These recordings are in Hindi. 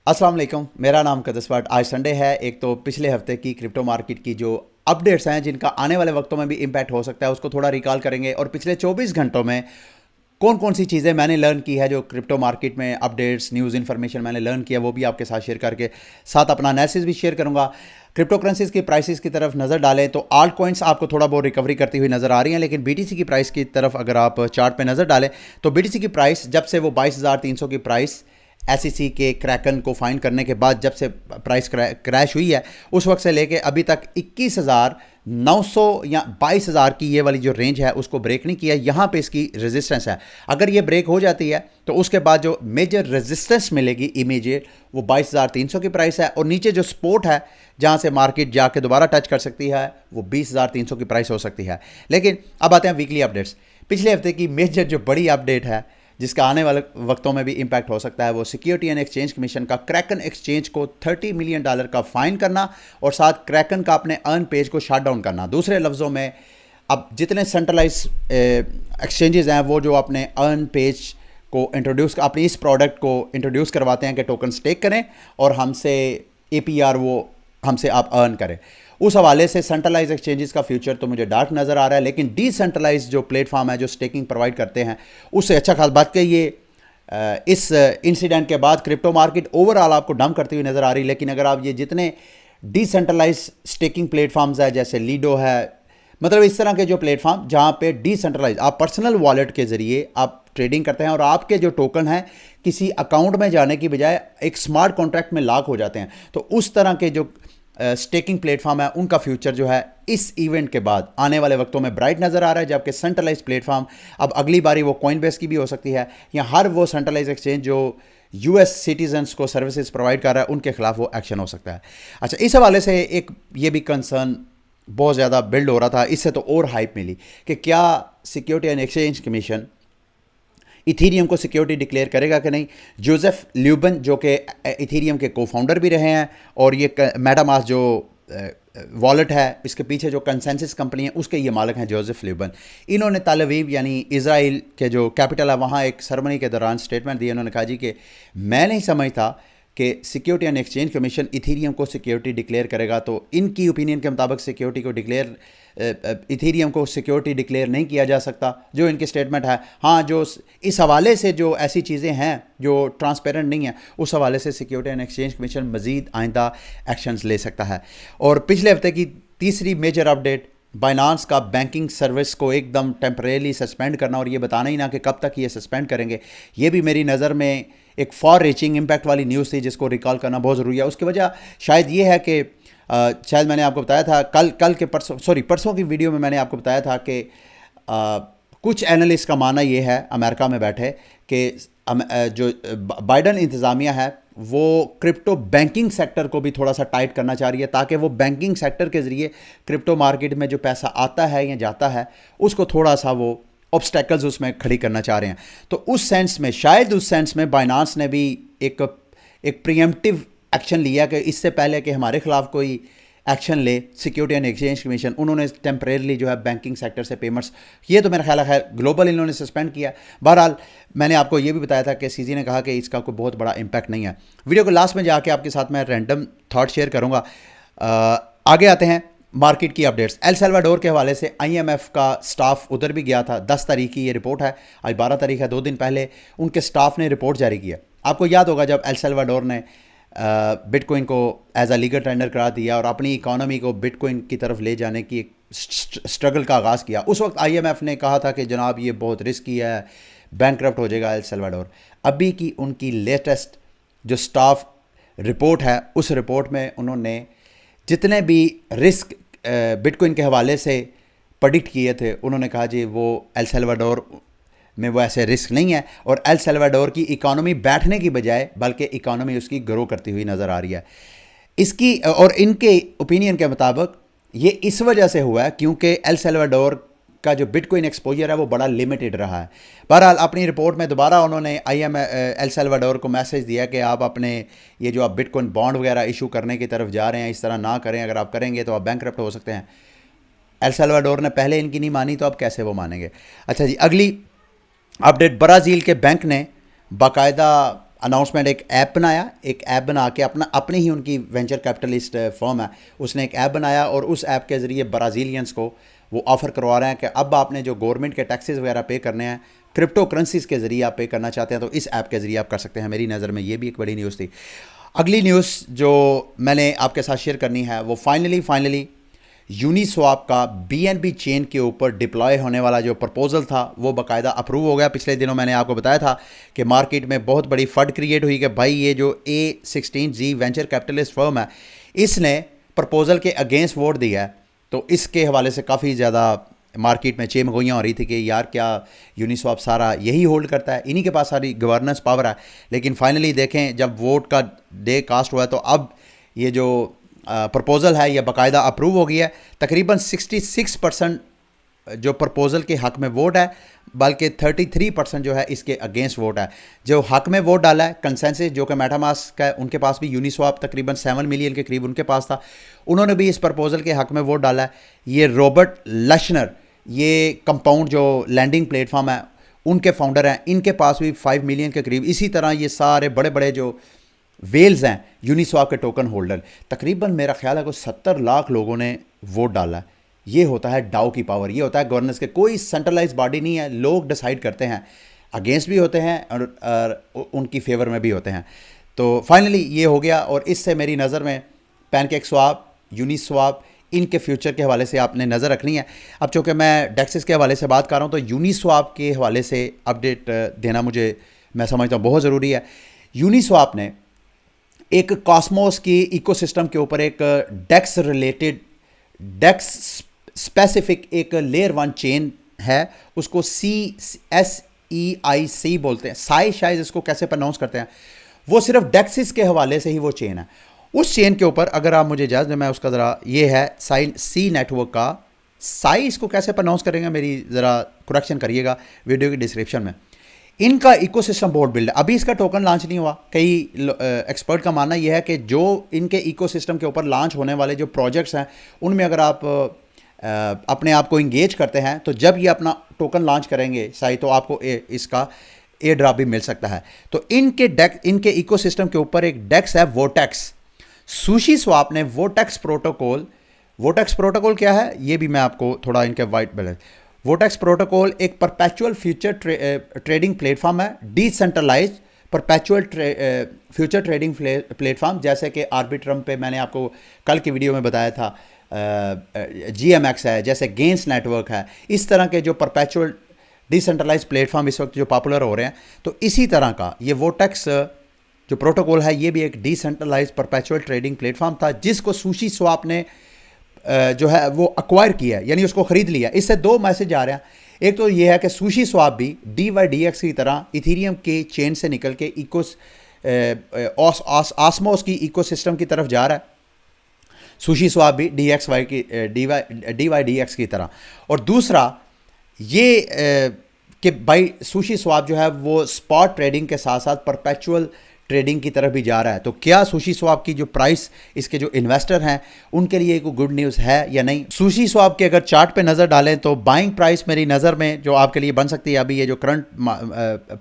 अस्सलाम वालेकुम, मेरा नाम कदस भट्ट। आज संडे है। एक तो पिछले हफ्ते की क्रिप्टो मार्केट की जो अपडेट्स हैं जिनका आने वाले वक्तों में भी इम्पैक्ट हो सकता है उसको थोड़ा रिकॉल करेंगे, और पिछले 24 घंटों में कौन कौन सी चीज़ें मैंने लर्न की है, जो क्रिप्टो मार्केट में अपडेट्स न्यूज़ इन्फॉर्मेशन मैंने लर्न किया, वो भी आपके साथ शेयर करके साथ अपना एनालिसिस भी शेयर करूंगा। क्रिप्टो करेंसीज की प्राइसेस की तरफ नज़र डालें तो आल्ट कॉइन्स आपको थोड़ा बहुत रिकवरी करती हुई नज़र आ रही हैं, लेकिन बीटीसी की प्राइस की तरफ अगर आप चार्ट पे नज़र डालें तो बीटीसी की प्राइस जब से वो 22,300 की प्राइस एसईसी के क्रैकन को फाइंड करने के बाद जब से प्राइस क्रैश हुई है उस वक्त से लेके अभी तक 21,900 या 22,000 की ये वाली जो रेंज है उसको ब्रेक नहीं किया। यहाँ पे इसकी रेजिस्टेंस है। अगर ये ब्रेक हो जाती है तो उसके बाद जो मेजर रेजिस्टेंस मिलेगी इमीडिएट वो 22,300 की प्राइस है, और नीचे जो सपोर्ट है जहाँ से मार्केट जाके दोबारा टच कर सकती है वो 20,300 की प्राइस हो सकती है। लेकिन अब आते हैं वीकली अपडेट्स। पिछले हफ्ते की मेजर जो बड़ी अपडेट है जिसका आने वाले वक्तों में भी इंपैक्ट हो सकता है वो सिक्योरिटी एंड एक्सचेंज कमीशन का क्रैकन एक्सचेंज को $30 मिलियन का फाइन करना और साथ क्रैकन का अपने अर्न पेज को शट डाउन करना। दूसरे लफ्ज़ों में अब जितने सेंट्रलाइज एक्सचेंजेस हैं वो जो अपने अर्न पेज को इंट्रोड्यूस अपनी इस प्रोडक्ट को इंट्रोड्यूस करवाते हैं कि टोकन स्टेक करें और हमसे एपीआर वो हमसे आप अर्न करें, उस हवाले से सेंट्रलाइज एक्सचेंजेस का फ्यूचर तो मुझे डार्क नज़र आ रहा है। लेकिन डिसेंट्रलाइज जो प्लेटफॉर्म है जो स्टेकिंग प्रोवाइड करते हैं उससे अच्छा खास बात कि ये इस इंसिडेंट के बाद क्रिप्टो मार्केट ओवरऑल आपको डंप करती हुई नज़र आ रही है। लेकिन अगर आप ये जितने डिसेंट्रलाइज स्टेकिंग प्लेटफॉर्म्स है जैसे लीडो है, मतलब इस तरह के जो प्लेटफॉर्म जहाँ पे डिसेंट्रलाइज आप पर्सनल वॉलेट के ज़रिए आप ट्रेडिंग करते हैं और आपके जो टोकन हैं किसी अकाउंट में जाने की बजाय एक स्मार्ट कॉन्ट्रैक्ट में लॉक हो जाते हैं, तो उस तरह के जो स्टेकिंग प्लेटफॉर्म है उनका फ्यूचर जो है इस इवेंट के बाद आने वाले वक्तों में ब्राइट नज़र आ रहा है। जबकि सेंट्रलाइज प्लेटफॉर्म अब अगली बारी वो कॉइनबेस की भी हो सकती है या हर वो सेंट्रलाइज एक्सचेंज जो यूएस सिटीजन्स को सर्विसेज प्रोवाइड कर रहा है उनके खिलाफ वो एक्शन हो सकता है। अच्छा, इस हवाले से एक ये भी कंसर्न बहुत ज़्यादा बिल्ड हो रहा था, इससे तो और हाइप मिली कि क्या security and exchange commission Ethereum को सिक्योरिटी डिक्लेयर करेगा कि नहीं। जोसेफ ल्यूबन जो कि इथीरियम के को फाउंडर भी रहे हैं और ये मेटामास्क जो वॉलेट है इसके पीछे जो कंसेंसस कंपनी है उसके ये मालिक हैं जोसेफ ल्यूबन। इन्होंने तेल अवीव यानी इज़राइल के जो कैपिटल है वहाँ एक सेरेमनी के दौरान स्टेटमेंट दिया। उन्होंने कहा जी कि मैं नहीं समझता कि security and exchange commission Ethereum को सिक्योरिटी डिक्लेयर करेगा। तो इनकी ओपिनियन के मुताबिक सिक्योरिटी को डिक्लेयर इथीरियम को सिक्योरिटी डिक्लेयर नहीं किया जा सकता, जो इनकी स्टेटमेंट है। हाँ, जो इस हवाले से जो ऐसी चीज़ें हैं जो ट्रांसपेरेंट नहीं है उस हवाले से सिक्योरिटी एंड एक्सचेंज कमीशन मज़ीद आइंदा एक्शंस ले सकता है। और पिछले हफ्ते की तीसरी मेजर अपडेट, बाइनांस का बैंकिंग सर्विस को एकदम टेम्परेली सस्पेंड करना, और ये बताना ही ना कि कब तक ये सस्पेंड करेंगे। ये भी मेरी नज़र में एक फॉर रीचिंग इम्पैक्ट वाली न्यूज़ थी जिसको रिकॉल करना बहुत ज़रूरी है। उसकी वजह शायद ये है कि शायद मैंने आपको बताया था परसों की वीडियो में मैंने आपको बताया था कि कुछ एनालिस्ट का मानना ये है अमेरिका में बैठे कि जो बाइडन इंतज़ामिया है वो क्रिप्टो बैंकिंग सेक्टर को भी थोड़ा सा टाइट करना चाह रही है ताकि वो बैंकिंग सेक्टर के ज़रिए क्रिप्टो मार्केट में जो पैसा आता है या जाता है उसको थोड़ा सा वो ऑब्स्टेकल्स उसमें खड़ी करना चाह रहे हैं। तो उस सेंस में शायद उस सेंस में बाइनांस ने भी एक प्रीएम्प्टिव एक्शन लिया कि इससे पहले कि हमारे खिलाफ कोई एक्शन ले सिक्योरिटी एंड एक्सचेंज कमीशन, उन्होंने टेम्परेरली जो है बैंकिंग सेक्टर से पेमेंट्स, ये तो मेरा ख्याल है ग्लोबल इन्होंने सस्पेंड किया। बहरहाल मैंने आपको ये भी बताया था कि सीजी ने कहा कि इसका कोई बहुत बड़ा इम्पैक्ट नहीं है। वीडियो को लास्ट में जाके आपके साथ मैं रैंडम थाट शेयर करूँगा। आगे आते हैं मार्केट की अपडेट्स। एल सल्वाडोर के हवाले से आईएमएफ का स्टाफ उधर भी गया था। 10 तारीख की ये रिपोर्ट है, आज 12 तारीख है, 2 दिन पहले उनके स्टाफ ने रिपोर्ट जारी किया। आपको याद होगा जब एल सल्वाडोर ने बिटकॉइन को एज अ लीगल टेंडर करा दिया और अपनी इकोनॉमी को बिटकॉइन की तरफ ले जाने की एक स्ट्रगल का आगाज़ किया, उस वक्त आईएमएफ ने कहा था कि जनाब ये बहुत रिस्की है, बैंकक्रप्ट हो जाएगा एल सल्वाडोर। अभी की उनकी लेटेस्ट जो स्टाफ रिपोर्ट है उस रिपोर्ट में उन्होंने जितने भी रिस्क बिटकॉइन के हवाले से प्रेडिक्ट किए थे उन्होंने कहा जी वो एल सल्वाडोर में वो ऐसे रिस्क नहीं है और एल सल्वाडोर की इकोनॉमी बैठने की बजाय बल्कि इकोनॉमी उसकी ग्रो करती हुई नज़र आ रही है। इसकी और इनके ओपिनियन के मुताबिक ये इस वजह से हुआ है क्योंकि एल सल्वाडोर का जो बिटकॉइन एक्सपोजर है वो बड़ा लिमिटेड रहा है। बहरहाल अपनी रिपोर्ट में दोबारा उन्होंने एल सल्वाडोर को मैसेज दिया कि आप अपने ये जो आप बिटकॉइन बॉन्ड वगैरह इशू करने की तरफ जा रहे हैं इस तरह ना करें, अगर आप करेंगे तो आप बैंकक्रप्ट हो सकते हैं। एल सल्वाडोर ने पहले इनकी नहीं मानी तो अब कैसे वो मानेंगे। अच्छा जी, अगली अपडेट, ब्राज़ील के बैंक ने बाकायदा अनाउंसमेंट, एक ऐप बना के अपनी ही उनकी वेंचर कैपिटलिस्ट फर्म है, उसने एक ऐप बनाया और उस ऐप के ज़रिए ब्राज़ीलियंस को वो ऑफ़र करवा रहे हैं कि अब आपने जो गवर्नमेंट के टैक्सेस वगैरह पे करने हैं क्रिप्टो करेंसीज के ज़रिए आप पे करना चाहते हैं तो इस ऐप के ज़रिए आप कर सकते हैं। मेरी नज़र में ये भी एक बड़ी न्यूज़ थी। अगली न्यूज़ जो मैंने आपके साथ शेयर करनी है वो फाइनली यूनिस्वाप का बीएनबी चेन के ऊपर डिप्लॉय होने वाला जो प्रपोजल था वो बाकायदा अप्रूव हो गया। पिछले दिनों मैंने आपको बताया था कि मार्केट में बहुत बड़ी फड क्रिएट हुई कि भाई ये जो A16Z वेंचर कैपिटलिस्ट फर्म है इसने प्रपोजल के अगेंस्ट वोट दिया है। तो इसके हवाले से काफ़ी ज़्यादा मार्केट में चेमगोइयाँ हो रही थी कि यार क्या यूनिस्वाप सारा यही होल्ड करता है, इन्हीं के पास सारी गवर्नेंस पावर है। लेकिन फाइनली देखें जब वोट का डे कास्ट हुआ है तो अब ये जो प्रपोज़ल है यह बाकायदा अप्रूव हो गया है। तकरीबन 66% जो प्रपोज़ल के हक़ में वोट है, बल्कि 33% जो है इसके अगेंस्ट वोट है। जो हक़ में वोट डाला है कंसेंसस जो कि मेटामास्क है, उनके पास भी यूनिस्वाप तकरीबन 7 मिलियन के करीब उनके पास था, उन्होंने भी इस प्रपोज़ल के हक़ में वोट डाला है। ये रॉबर्ट लश्नर, ये कंपाउंड जो लैंडिंग प्लेटफॉर्म है उनके फाउंडर हैं, इनके पास भी 5 मिलियन के करीब। इसी तरह ये सारे बड़े बड़े जो वेल्स हैं यूनिस्वाप के टोकन होल्डर, तकरीबन मेरा ख्याल है कोई 70 लाख लोगों ने वोट डाला है। ये होता है डाउ की पावर, ये होता है गवर्नेंस के, कोई सेंट्रलाइज बॉडी नहीं है, लोग डिसाइड करते हैं, अगेंस्ट भी होते हैं और उनकी फेवर में भी होते हैं। तो फाइनली ये हो गया और इससे मेरी नज़र में पैनकेक स्वाप, यूनिस्वाप, इनके फ्यूचर के हवाले से आपने नज़र रखनी है। अब चूँकि मैं डेक्सिस के हवाले से बात कर रहा हूँ तो यूनिस्वाप के हवाले से अपडेट देना मैं समझता हूँ बहुत ज़रूरी है। यूनिस्वाप ने एक कॉस्मोस की इकोसिस्टम के ऊपर एक डेक्स स्पेसिफिक एक लेयर 1 चेन है, उसको CSEIC बोलते हैं, शायद इसको कैसे प्रोनाउंस करते हैं, वो सिर्फ डेक्सिस के हवाले से ही वो चेन है। उस चेन के ऊपर अगर आप मुझे इजाज़त दें मैं उसका ज़रा, ये है सी नेटवर्क का इसको कैसे प्रोनाउंस करेंगे मेरी ज़रा करेक्शन करिएगा वीडियो की डिस्क्रिप्शन में। इनका इकोसिस्टम बहुत बिल्ड है, अभी इसका टोकन लॉन्च नहीं हुआ। कई एक्सपर्ट का मानना यह है कि जो इनके इकोसिस्टम के ऊपर लॉन्च होने वाले जो प्रोजेक्ट्स हैं उनमें अगर आप अपने आप को इंगेज करते हैं तो जब ये अपना टोकन लॉन्च करेंगे तो आपको इसका एयर ड्रॉप भी मिल सकता है। तो इनके इकोसिस्टम के ऊपर एक डेक्स है वोटेक्स। सुशी स्वाप ने वोटेक्स प्रोटोकॉल क्या है ये भी मैं आपको थोड़ा इनके वाइट बैलेंस। वोटेक्स प्रोटोकॉल एक परपेचुअल फ्यूचर ट्रेडिंग प्लेटफॉर्म है, decentralise perpetual future trading platform, जैसे कि आर्बिट्रम पे मैंने आपको कल की वीडियो में बताया था, GMX है, जैसे गेंस नेटवर्क है, इस तरह के जो परपेचुअल डिसेंट्रलाइज प्लेटफॉर्म इस वक्त जो पॉपुलर हो रहे हैं। तो इसी तरह का ये वोटेक्स जो प्रोटोकॉल है ये भी एक डिसेंट्रलाइज परपेचुअल ट्रेडिंग प्लेटफॉर्म था जिसको सुशी स्वाप ने जो है वो अक्वायर किया है, यानी उसको ख़रीद लिया। इससे दो मैसेज आ रहे हैं, एक तो ये है कि सुशी स्वाप भी DYDX की तरह इथीरियम के चेन से निकल के आसमोस की इकोसिस्टम की तरफ जा रहा है, सुशी स्वाप भी DYDX की तरह। और दूसरा ये कि भाई सुशी स्वाप जो है वो स्पॉट ट्रेडिंग के साथ साथ परपेचुअल ट्रेडिंग की तरफ भी जा रहा है। तो क्या सुशी स्वाप की जो प्राइस इसके जो इन्वेस्टर हैं उनके लिए कोई गुड न्यूज़ है या नहीं? सुशी स्वाप के अगर चार्ट पे नज़र डालें तो बाइंग प्राइस मेरी नज़र में जो आपके लिए बन सकती है, अभी ये जो करंट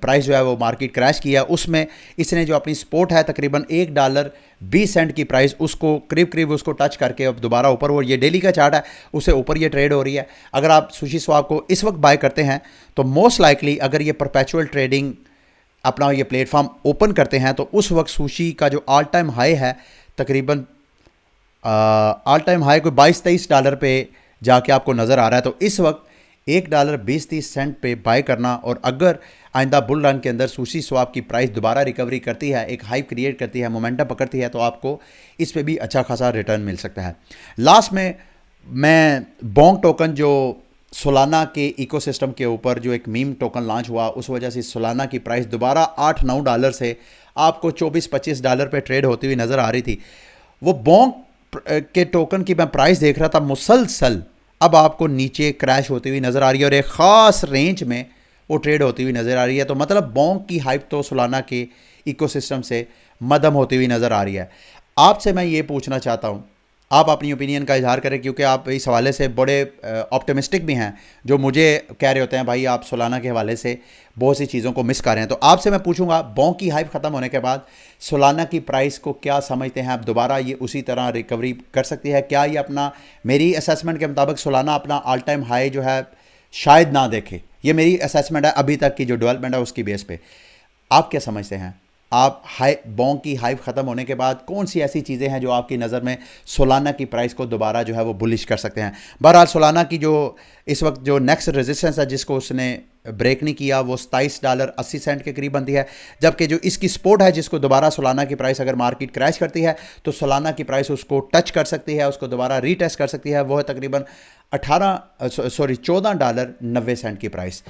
प्राइस जो है वो मार्केट क्रैश किया, उसमें इसने जो अपनी सपोर्ट है तकरीबन $1.20 की प्राइस उसको करीब उसको टच करके अब दोबारा ऊपर, वो ये डेली का चार्ट है उससे ऊपर ये ट्रेड हो रही है। अगर आप सुशी स्वाप को इस वक्त बाय करते हैं तो मोस्ट लाइकली अगर ये परपेचुअल ट्रेडिंग अपना ये प्लेटफॉर्म ओपन करते हैं तो उस वक्त सुशी का जो ऑल टाइम हाई है तकरीबन ऑल टाइम हाई कोई $22-23 पे जाके आपको नज़र आ रहा है। तो इस वक्त $1.20-30 पे बाय करना, और अगर आइंदा बुल रन के अंदर सुशी स्वाप की प्राइस दोबारा रिकवरी करती है, एक हाइप क्रिएट करती है, मोमेंटम पकड़ती है, तो आपको इस पे भी अच्छा खासा रिटर्न मिल सकता है। लास्ट में मैं बोंग टोकन जो सोलाना के इकोसिस्टम के ऊपर जो एक मीम टोकन लॉन्च हुआ उस वजह से सोलाना की प्राइस दोबारा $8-9 से आपको $24-25 पे ट्रेड होती हुई नज़र आ रही थी। वो बोंग के टोकन की मैं प्राइस देख रहा था मुसलसल अब आपको नीचे क्रैश होती हुई नज़र आ रही है और एक ख़ास रेंज में वो ट्रेड होती हुई नज़र आ रही है। तो मतलब बोंग की हाइप तो सोलाना के इकोसिस्टम से मदम होती हुई नज़र आ रही है। आपसे मैं ये पूछना चाहता हूँ आप अपनी ओपिनियन का इजहार करें, क्योंकि आप इस हवाले से बड़े ऑप्टिमिस्टिक भी हैं, जो मुझे कह रहे होते हैं भाई आप सोलाना के हवाले से बहुत सी चीज़ों को मिस कर रहे हैं। तो आपसे मैं पूछूंगा, बॉन्ग की हाइप ख़त्म होने के बाद सोलाना की प्राइस को क्या समझते हैं आप, दोबारा ये उसी तरह रिकवरी कर सकती है क्या? ये अपना, मेरी असेसमेंट के मुताबिक सोलाना अपना ऑल टाइम हाई जो है शायद ना देखे, ये मेरी असेसमेंट है अभी तक की जो डेवलपमेंट है उसकी बेस पे। आप क्या समझते हैं? आप हाई बॉन्ग की हाइप ख़त्म होने के बाद कौन सी ऐसी चीज़ें हैं जो आपकी नज़र में सोलाना की प्राइस को दोबारा जो है वो बुलिश कर सकते हैं? बहरहाल सोलाना की जो इस वक्त जो नेक्स्ट रेजिस्टेंस है जिसको उसने ब्रेक नहीं किया, वो $27.80 के करीब बनती है, जबकि जो इसकी सपोर्ट है जिसको दोबारा सोलाना की प्राइस अगर मार्केट क्रैश करती है तो सोलाना की प्राइस उसको टच कर सकती है, उसको दोबारा रीटेस्ट कर सकती है, वो है तकरीबन $14.90 की प्राइस।